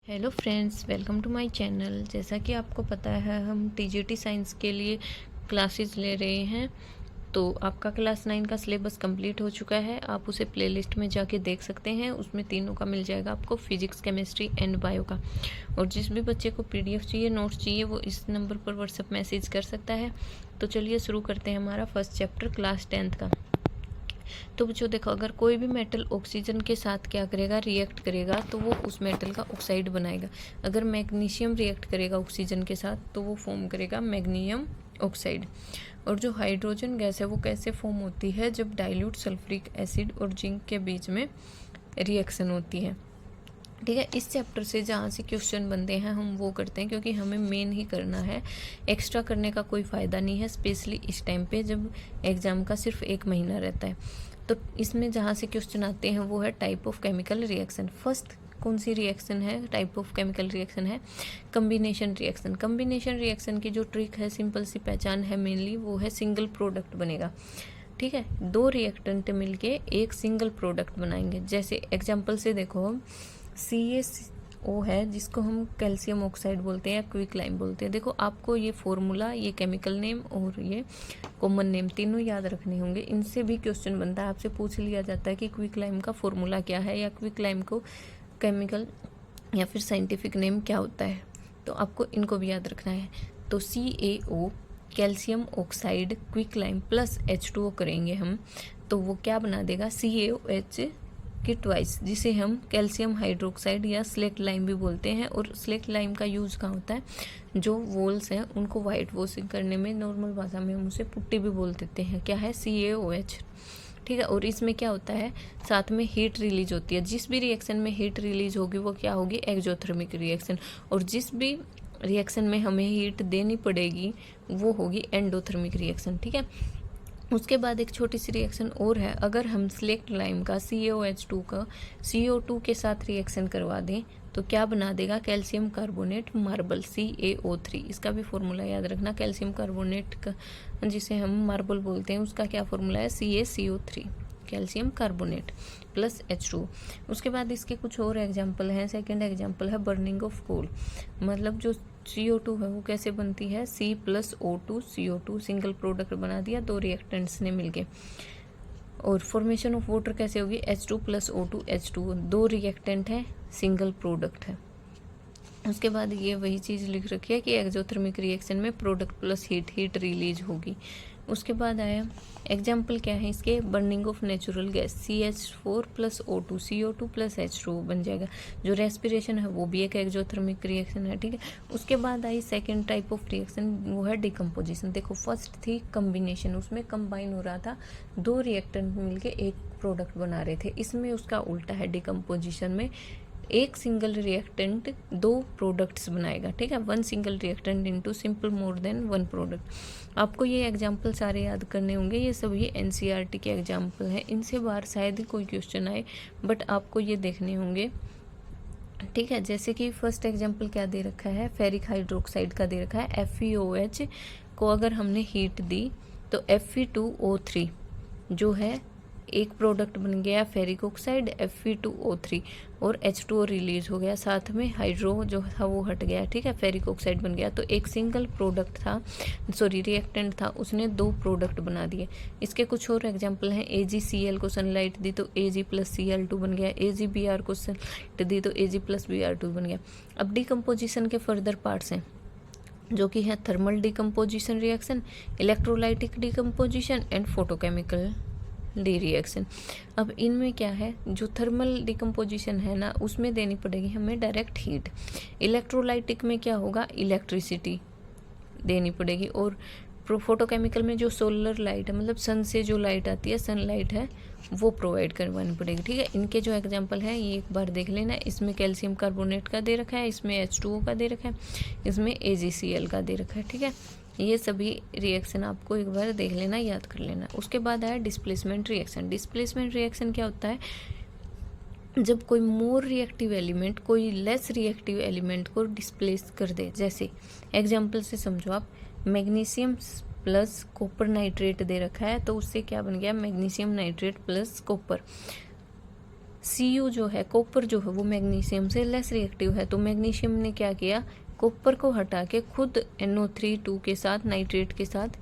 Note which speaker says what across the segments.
Speaker 1: Hello friends, welcome to my channel. जैसा कि आपको पता है, हम टीजीटी साइंस के लिए क्लासेस ले रहे हैं। तो आपका क्लास 9 का सिलेबस कंप्लीट हो चुका है। आप उसे प्लेलिस्ट में जाके देख सकते हैं। उसमें तीनों का मिल जाएगा आपको, फिजिक्स, केमिस्ट्री एंड बायो का। और जिस भी बच्चे को पीडीएफ चाहिए, नोट्स चाहिए, वो इस नंबर पर व्हाट्सएप मैसेज कर सकता है। तो चलिए शुरू करते हैं हमारा फर्स्ट चैप्टर क्लास 10th का। तो बच्चों देखो, अगर कोई भी मेटल ऑक्सीजन के साथ क्या करेगा, रिएक्ट करेगा, तो वो उस मेटल का ऑक्साइड बनाएगा। अगर मैग्नीशियम रिएक्ट करेगा ऑक्सीजन के साथ तो वो फॉर्म करेगा मैग्नीशियम ऑक्साइड। और जो हाइड्रोजन गैस है वो कैसे फॉर्म होती है, जब डाइल्यूट सल्फ्यूरिक एसिड और जिंक के बीच में रिएक्शन होती है। ठीक है, इस चैप्टर से जहाँ से क्वेश्चन बनते हैं हम वो करते हैं, क्योंकि हमें मेन ही करना है। एक्स्ट्रा करने का कोई फ़ायदा नहीं है, स्पेशली इस टाइम पे जब एग्ज़ाम का सिर्फ 1 महीना रहता है। तो इसमें जहाँ से क्वेश्चन आते हैं वो है type of chemical reaction. First कौन सी रिएक्शन है, टाइप ऑफ केमिकल रिएक्शन है कम्बिनेशन रिएक्शन। कम्बिनेशन रिएक्शन की जो ट्रिक है, सिंपल सी पहचान है मेनली, वो है सिंगल प्रोडक्ट बनेगा। ठीक है, दो रिएक्टेंट मिलके एक सिंगल प्रोडक्ट बनाएंगे। जैसे एग्जांपल से देखो, हम CaO है जिसको हम कैल्शियम ऑक्साइड बोलते हैं या क्विक लाइम बोलते हैं। देखो, आपको ये फॉर्मूला, ये केमिकल नेम और ये कॉमन नेम तीनों याद रखने होंगे। इनसे भी क्वेश्चन बनता है, आपसे पूछ लिया जाता है कि क्विक लाइम का फॉर्मूला क्या है, या क्विक लाइम को केमिकल या फिर साइंटिफिक नेम क्या होता है। तो आपको इनको भी याद रखना है। तो CaO calcium oxide quick lime plus H2O करेंगे हम, तो वो क्या बना देगा, CaOH की ट्वाइस, जिसे हम कैल्शियम हाइड्रोक्साइड या स्लेक्ट लाइम भी बोलते हैं। और स्लेक्ट लाइम का यूज़ कहाँ होता है, जो वॉल्स हैं उनको वाइट वॉशिंग करने में, नॉर्मल भाषा में हम उसे पुट्टी भी बोल देते हैं। क्या है, CaOH। ठीक है, और इसमें क्या होता है, साथ में हीट रिलीज होती है। जिस भी रिएक्शन में हीट रिलीज होगी वो क्या होगी, एक्सोथर्मिक रिएक्शन। और जिस भी रिएक्शन में हमें हीट देनी पड़ेगी वो होगी एंडोथर्मिक रिएक्शन। ठीक है, उसके बाद एक छोटी सी रिएक्शन और है। अगर हम स्लेक्ट लाइम का CaOH2 का CO2 के साथ रिएक्शन करवा दें तो क्या बना देगा, कैल्शियम कार्बोनेट मार्बल, CaO3। इसका भी फॉर्मूला याद रखना। कैल्शियम कार्बोनेट का, जिसे हम मार्बल बोलते हैं, उसका क्या फॉर्मूला है, CaCO3, calcium carbonate plus H2। उसके बाद इसके कुछ और एग्जाम्पल हैं। सेकेंड एग्जाम्पल है बर्निंग ऑफ कोल। मतलब जो CO2 है वो कैसे बनती है, C+O2 CO2 सिंगल प्रोडक्ट बना दिया दो रिएक्टेंट्स ने मिलके। और फॉर्मेशन ऑफ वाटर कैसे होगी, H2+O2 H2, दो रिएक्टेंट है, सिंगल प्रोडक्ट है। उसके बाद ये वही चीज़ लिख रखी है कि एक्सोथर्मिक रिएक्शन में प्रोडक्ट प्लस हीट रिलीज होगी। उसके बाद आया एग्जाम्पल क्या है इसके, burning of natural gas, CH4+O2 CO2+H2 बन जाएगा। जो रेस्पिरेशन है वो भी एक एक्सोथर्मिक रिएक्शन है। ठीक है, उसके बाद आई सेकेंड टाइप ऑफ रिएक्शन, वो है डिकम्पोजिशन। देखो, फर्स्ट थी कम्बिनेशन, उसमें कंबाइन हो रहा था, दो रिएक्टेंट मिलके एक प्रोडक्ट बना रहे थे। इसमें उसका उल्टा है, डिकम्पोजिशन में एक सिंगल रिएक्टेंट दो प्रोडक्ट्स बनाएगा। ठीक है, one single reactant into simple more than one product. आपको ये एग्जाम्पल सारे याद करने होंगे, ये सभी NCERT के एग्जाम्पल हैं। इनसे बाहर शायद ही कोई क्वेश्चन आए, बट आपको ये देखने होंगे। ठीक है, जैसे कि फर्स्ट एग्जाम्पल क्या दे रखा है, फेरिक हाइड्रोक्साइड का दे रखा है। FeOH को अगर हमने हीट दी तो Fe2O3 जो है एक प्रोडक्ट बन गया फेरिक ऑक्साइड Fe2O3, और H2O रिलीज हो गया, साथ में हाइड्रो जो था वो हट गया। ठीक है, फेरिक ऑक्साइड बन गया। तो एक सिंगल प्रोडक्ट था, सॉरी रिएक्टेंट था, उसने दो प्रोडक्ट बना दिए। इसके कुछ और एग्जांपल हैं। AgCl को सनलाइट दी तो Ag+Cl2 बन गया। AgBr को सनलाइट दी तो Ag+Br2 बन गया। अब डिकम्पोजिशन के फर्दर पार्ट्स हैं, जो कि है thermal decomposition reaction, electrolytic decomposition and photochemical reaction. अब इनमें क्या है, जो थर्मल डिकम्पोजिशन है ना, उसमें देनी पड़ेगी हमें डायरेक्ट हीट। इलेक्ट्रोलाइटिक में क्या होगा, इलेक्ट्रिसिटी देनी पड़ेगी। और फोटोकेमिकल में जो सोलर लाइट है, मतलब सन से जो लाइट आती है, सनलाइट है, वो प्रोवाइड करवानी पड़ेगी। ठीक है, इनके जो एग्जांपल हैं ये एक बार देख लेना। इसमें कैल्शियम कार्बोनेट का दे रखा है, इसमें H2O का दे रखा है, इसमें AgCl का दे रखा है। ठीक है, ये सभी रिएक्शन आपको एक बार देख लेना, याद कर लेना। उसके बाद आया डिस्प्लेसमेंट रिएक्शन। डिस्प्लेसमेंट रिएक्शन क्या होता है, जब कोई मोर रिएक्टिव एलिमेंट कोई लेस रिएक्टिव एलिमेंट को डिस्प्लेस कर दे। जैसे एग्जांपल से समझो आप, मैग्नीशियम प्लस कॉपर नाइट्रेट दे रखा है, तो उससे क्या बन गया, magnesium nitrate plus copper. Cu जो है, कॉपर जो है वो मैग्नीशियम से लेस रिएक्टिव है, तो मैग्नीशियम ने क्या किया, कॉपर को हटा के खुद NO3 के साथ, नाइट्रेट के साथ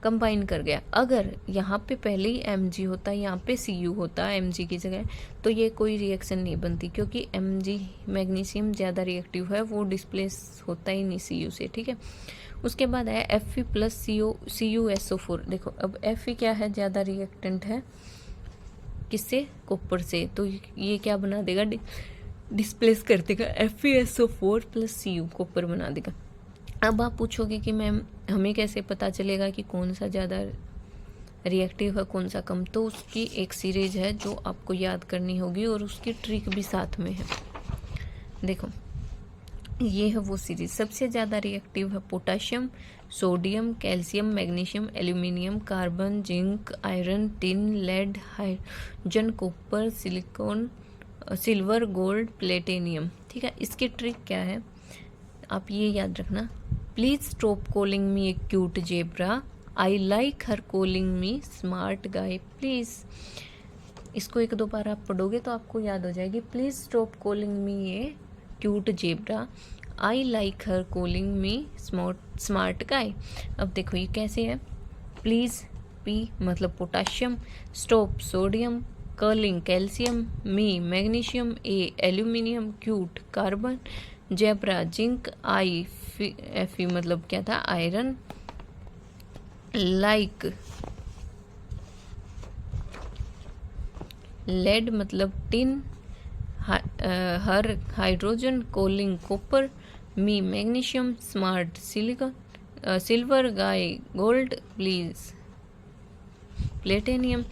Speaker 1: कंबाइन कर गया। अगर यहाँ पे पहले ही Mg होता, यहाँ पे Cu होता Mg की जगह, तो ये कोई रिएक्शन नहीं बनती, क्योंकि Mg मैग्नीशियम ज़्यादा रिएक्टिव है, वो डिस्प्लेस होता ही नहीं Cu से, ठीक है। उसके बाद आया Fe प्लस CuSO4। देखो अब Fe क्या है, ज़्यादा रिएक्टेंट है किससे, कॉपर से, तो ये क्या बना देगा, डिस्प्लेस कर देगा, FeSO4 प्लस Cu कॉपर बना देगा। अब आप पूछोगे कि मैम हमें कैसे पता चलेगा कि कौन सा ज़्यादा रिएक्टिव है कौन सा कम, तो उसकी एक सीरीज है जो आपको याद करनी होगी और उसकी ट्रिक भी साथ में है। देखो ये है वो सीरीज, सबसे ज़्यादा रिएक्टिव है potassium, sodium, calcium, magnesium, aluminium, carbon, zinc, iron, tin, lead, hydrogen, copper, silicon, silver, gold, platinum, ठीक है। इसकी ट्रिक क्या है, आप ये याद रखना, please stop calling me a cute zebra, I like her calling me smart guy, please. इसको एक दो बार आप पढ़ोगे तो आपको याद हो जाएगी, please stop calling me a cute zebra, I like her calling me smart guy. अब देखो ये कैसे है, प्लीज पी मतलब potassium, stop sodium, curling calcium, me magnesium, a aluminium, cute carbon, zebra zinc, I Fe मतलब क्या था, iron, like lead मतलब tin, her hydrogen, calling copper, me magnesium, smart silicon, silver, guy gold, please platinum,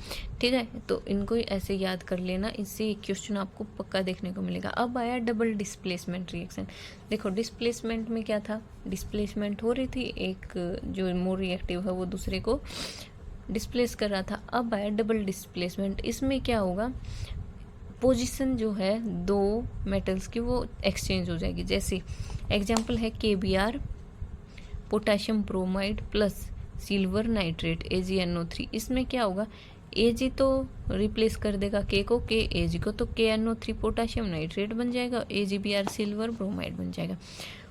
Speaker 1: ठीक है। तो इनको ऐसे याद कर लेना, इससे एक क्वेश्चन आपको पक्का देखने को मिलेगा। अब आया डबल डिस्प्लेसमेंट रिएक्शन। देखो डिस्प्लेसमेंट में क्या था, डिस्प्लेसमेंट हो रही थी, एक जो मोर रिएक्टिव है वो दूसरे को डिस्प्लेस कर रहा था। अब आया डबल डिस्प्लेसमेंट, इसमें क्या होगा, पोजीशन जो है दो मेटल्स की वो एक्सचेंज हो जाएगी। जैसे एग्जांपल है KBr potassium bromide plus silver nitrate AgNO3। इसमें क्या होगा, Ag तो रिप्लेस कर देगा K को, K Ag को, तो KNO3 पोटाशियम नाइट्रेट बन जाएगा, AgBr सिल्वर ब्रोमाइड बन जाएगा।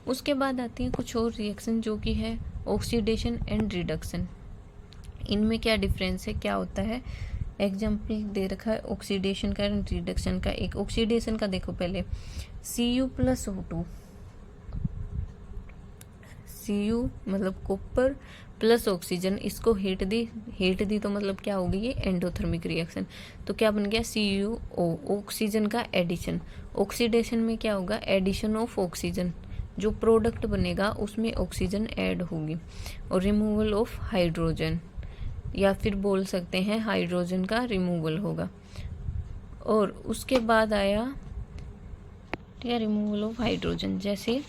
Speaker 1: उसके बाद आती हैं कुछ और रिएक्शन जो कि है ऑक्सीडेशन एंड रिडक्शन। इनमें क्या डिफरेंस है, क्या होता है, एग्जाम्पल दे रखा है ऑक्सीडेशन का एंड रिडक्शन का। एक ऑक्सीडेशन का देखो पहले, Cu प्लस O2, Cu मतलब कॉपर प्लस ऑक्सीजन, इसको हीट दी तो मतलब क्या होगी, ये एंडोथर्मिक रिएक्शन। तो क्या बन गया, CuO, ऑक्सीजन का एडिशन। ऑक्सीडेशन में क्या होगा, एडिशन ऑफ ऑक्सीजन, जो प्रोडक्ट बनेगा उसमें ऑक्सीजन ऐड होगी, और रिमूवल ऑफ हाइड्रोजन, या फिर बोल सकते हैं हाइड्रोजन का रिमूवल होगा। और उसके बाद आया क्या, रिमूवल ऑफ हाइड्रोजन। जैसे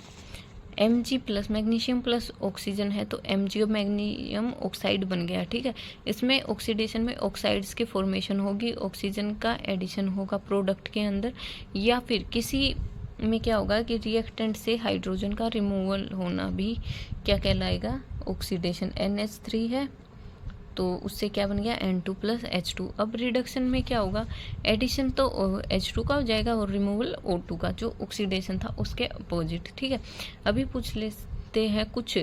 Speaker 1: Mg plus magnesium plus oxygen है तो Mg मैग्नीशियम ऑक्साइड बन गया, ठीक है। इसमें ऑक्सीडेशन में ऑक्साइड्स की फॉर्मेशन होगी, ऑक्सीजन का एडिशन होगा प्रोडक्ट के अंदर, या फिर किसी में क्या होगा कि रिएक्टेंट से हाइड्रोजन का रिमूवल होना भी क्या कहलाएगा, ऑक्सीडेशन। NH3 है तो उससे क्या बन गया, N2 प्लस H2। अब रिडक्शन में क्या होगा, एडिशन तो H2 का हो जाएगा और रिमूवल O2 का, जो ऑक्सीडेशन था उसके अपोजिट, ठीक है। अभी पूछ लेते हैं कुछ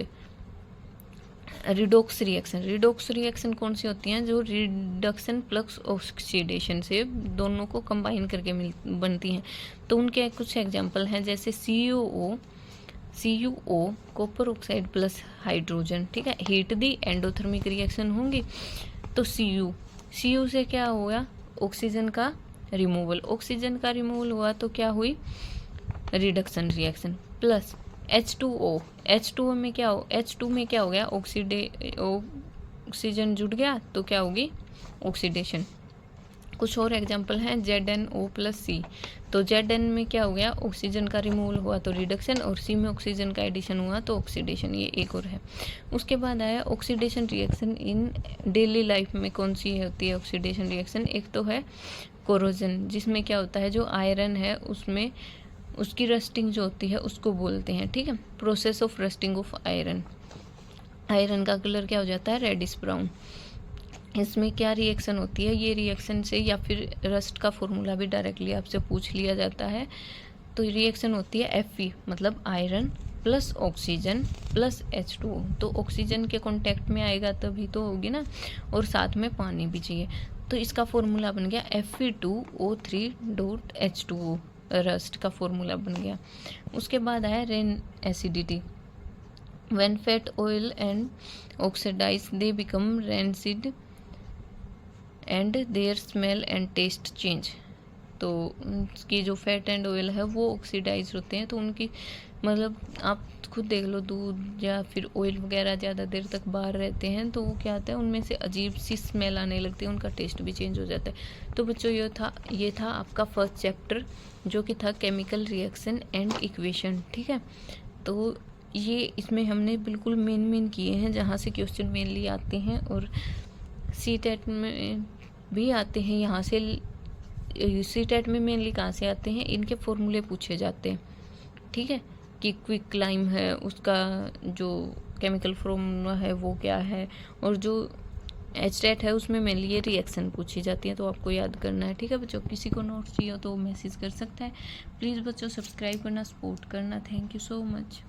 Speaker 1: रिडॉक्स रिएक्शन। रिडॉक्स रिएक्शन कौन सी होती हैं, जो रिडक्शन प्लस ऑक्सीडेशन से दोनों को कंबाइन करके बनती हैं। तो उनके कुछ एग्जाम्पल हैं, जैसे CuO copper oxide plus hydrogen, ठीक है, हीट दी एंडोथर्मिक रिएक्शन होंगी। तो Cu से क्या हुआ, ऑक्सीजन का रिमूवल, ऑक्सीजन का रिमूवल हुआ तो क्या हुई, रिडक्शन रिएक्शन। प्लस H2O में क्या हो गया, ऑक्सीजन जुड़ गया तो क्या होगी, ऑक्सीडेशन। कुछ और एग्जांपल हैं, ZnO प्लस C। तो Zn में क्या हो गया, ऑक्सीजन का रिमूवल हुआ तो रिडक्शन, और C में ऑक्सीजन का एडिशन हुआ तो ऑक्सीडेशन। ये एक और है। उसके बाद आया oxidation reaction in daily life में कौन सी होती है ऑक्सीडेशन रिएक्शन। एक तो है कोरोजन, जिसमें क्या होता है, जो आयरन है उसमें उसकी रस्टिंग जो होती है उसको बोलते हैं, ठीक है, process of rusting of iron. Iron का कलर क्या हो जाता है, रेडिश ब्राउन। इसमें क्या रिएक्शन होती है, ये रिएक्शन से या फिर रस्ट का फॉर्मूला भी डायरेक्टली आपसे पूछ लिया जाता है। तो रिएक्शन होती है Fe मतलब iron plus oxygen plus H2O। तो ऑक्सीजन के कांटेक्ट में आएगा तभी तो होगी ना, और साथ में पानी भी चाहिए। तो इसका फॉर्मूला बन गया Fe2O3.H2O, रस्ट का फॉर्मूला बन गया। उसके बाद आया rain acidity. When fat, oil and oxidize, they become rancid and their smell and taste change। तो उसकी जो फैट एंड ऑयल है वो ऑक्सीडाइज होते हैं, तो उनकी मतलब आप खुद देख लो, दूध या फिर ऑयल वगैरह ज़्यादा देर तक बाहर रहते हैं तो वो क्या होता है, उनमें से अजीब सी स्मेल आने लगती है, उनका टेस्ट भी चेंज हो जाता है। तो बच्चों ये था आपका फर्स्ट चैप्टर जो कि था केमिकल रिएक्शन एंड इक्वेशन। ठीक है, तो ये इसमें हमने बिल्कुल मेन किए हैं जहाँ से क्वेश्चन मेनली आते हैं, और CTET में भी आते हैं। यहाँ से CTET में मेनली कहाँ से आते हैं, इनके फॉर्मूले पूछे जाते हैं। ठीक है, कि क्विक लाइम है उसका जो केमिकल फॉर्मूला है वो क्या है, और जो HTET है उसमें मेनली ये रिएक्शन पूछी जाती है, तो आपको याद करना है। ठीक है बच्चों, किसी को नोट्स चाहिए तो मैसेज कर सकता है। प्लीज़ बच्चों सब्सक्राइब करना, सपोर्ट करना। Thank you so much.